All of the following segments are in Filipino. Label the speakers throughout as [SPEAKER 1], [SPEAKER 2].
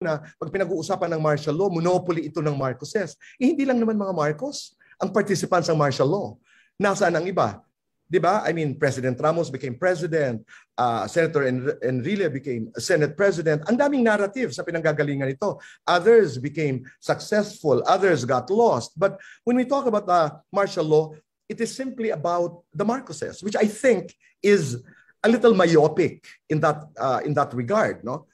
[SPEAKER 1] na pag pinag-uusapan ng martial law, monopoly ito ng Marcoses. Hindi lang naman mga Marcos ang participants ng martial law. Nasaan ang iba? Diba? I mean, President Ramos became president, Senator Enrile became Senate president. Ang daming narrative sa pinanggagalingan ito. Others became successful, others got lost. But when we talk about the martial law, it is simply about the Marcoses, which I think is a little myopic in that regard, no?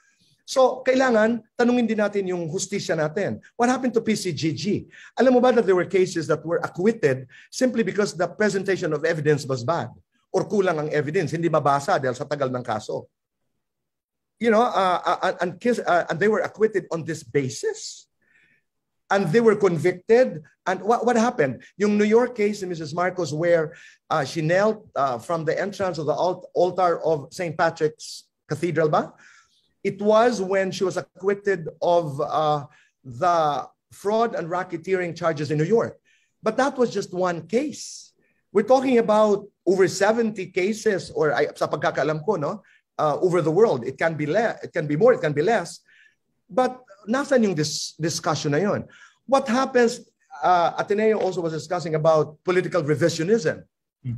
[SPEAKER 1] So, kailangan tanungin din natin yung hustisya natin. What happened to PCGG? Alam mo ba that there were cases that were acquitted simply because the presentation of evidence was bad or kulang ang evidence, hindi mabasa dahil sa tagal ng kaso. You know, and they were acquitted on this basis. And they were convicted. And what happened? Yung New York case ni Mrs. Marcos where she knelt from the entrance of the altar of St. Patrick's Cathedral ba? It was when she was acquitted of the fraud and racketeering charges in New York. But that was just one case. We're talking about over 70 cases, or sa pagkakaalam ko, no, over the world. It can be it can be more, it can be less. But nasan yung discussion na yun? What happens, Ateneo also was discussing about political revisionism,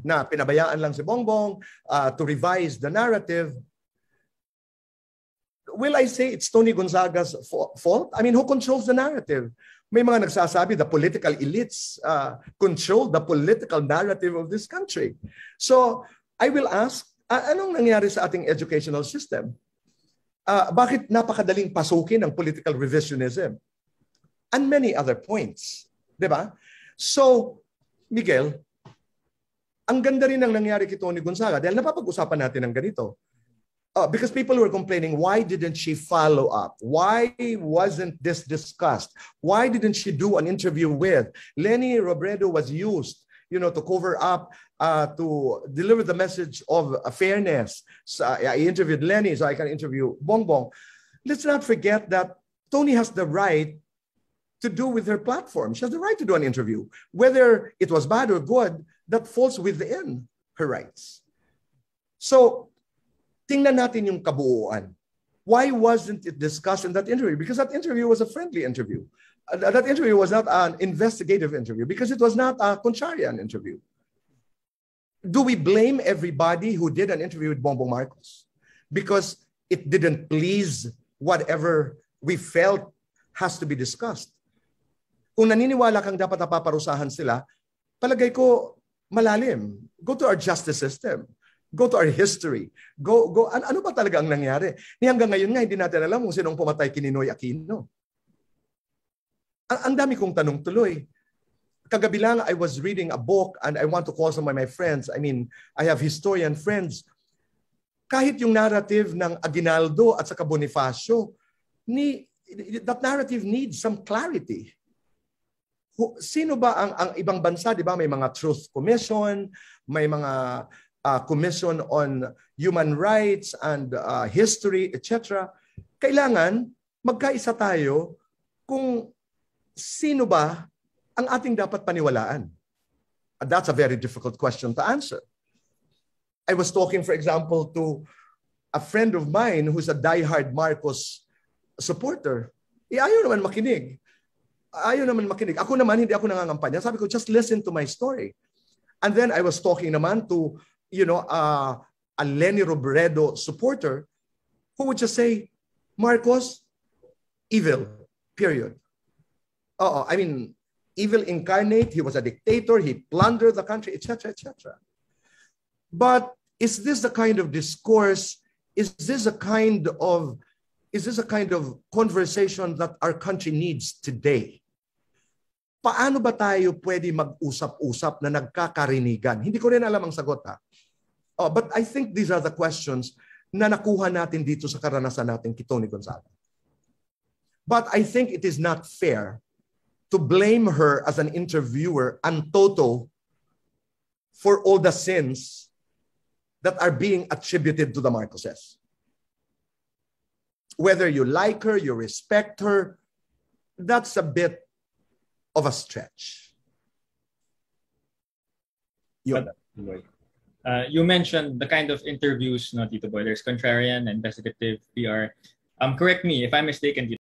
[SPEAKER 1] na pinabayaan lang si Bongbong to revise the narrative. Will I say it's Toni Gonzaga's fault? I mean, who controls the narrative? May mga nagsasabi the political elites control the political narrative of this country. So, I will ask, anong nangyari sa ating educational system? Bakit napakadaling pasukin ang political revisionism? And many other points. Diba? So, Miguel, ang ganda rin ang nangyari kay Toni Gonzaga dahil napapag-usapan natin ng ganito. Because people were complaining, why didn't she follow up? Why wasn't this discussed? Why didn't she do an interview with? Leni Robredo was used, you know, to cover up, to deliver the message of fairness. So I interviewed Leni, so I can interview Bongbong. Let's not forget that Toni has the right to do with her platform. She has the right to do an interview. Whether it was bad or good, that falls within her rights. So, tingnan natin yung kabuuan. Why wasn't it discussed in that interview? Because that interview was a friendly interview. That interview was not an investigative interview because it was not a contrarian interview. Do we blame everybody who did an interview with Bongbong Marcos because it didn't please whatever we felt has to be discussed? Kung naniniwala kang dapat napaparusahan sila, palagay ko malalim. Go to our justice system. Go to our history. Ano ba talaga ang nangyari? Hanggang ngayon nga, hindi natin alam kung sinong pumatay kay Ninoy Aquino. Ang dami kong tanong tuloy. Kagabi lang, I was reading a book and I want to call some of my friends. I mean, I have historian friends. Kahit yung narrative ng Aguinaldo at saka Bonifacio, that narrative needs some clarity. Sino ba ang ibang bansa? Di ba? May mga Truth Commission, may mga Commission on Human Rights and History, etc. Kailangan magkaisa tayo kung sino ba ang ating dapat paniwalaan. And that's a very difficult question to answer. I was talking, for example, to a friend of mine who's a diehard Marcos supporter. Ayaw naman makinig. Ayaw naman makinig. Ako naman, hindi ako nangangampanya. Sabi ko, just listen to my story. And then I was talking naman to a Leni Robredo supporter who would just say, Marcos, evil, period. I mean, evil incarnate, he was a dictator, he plundered the country, etc., etc. But is this the kind of discourse, is this a kind of conversation that our country needs today? Paano ba tayo pwede mag-usap-usap na nagkakarinigan? Hindi ko rin alam ang sagot, ha? But I think these are the questions na nakuha natin dito sa karanasan natin kay Toni Gonzaga. But I think it is not fair to blame her as an interviewer and toto for all the sins that are being attributed to the Marcoses. Whether you like her, you respect her, that's a bit of a stretch.
[SPEAKER 2] You mentioned the kind of interviews, no, Tito Boy. There's contrarian, investigative, PR. Correct me if I'm mistaken, Tito.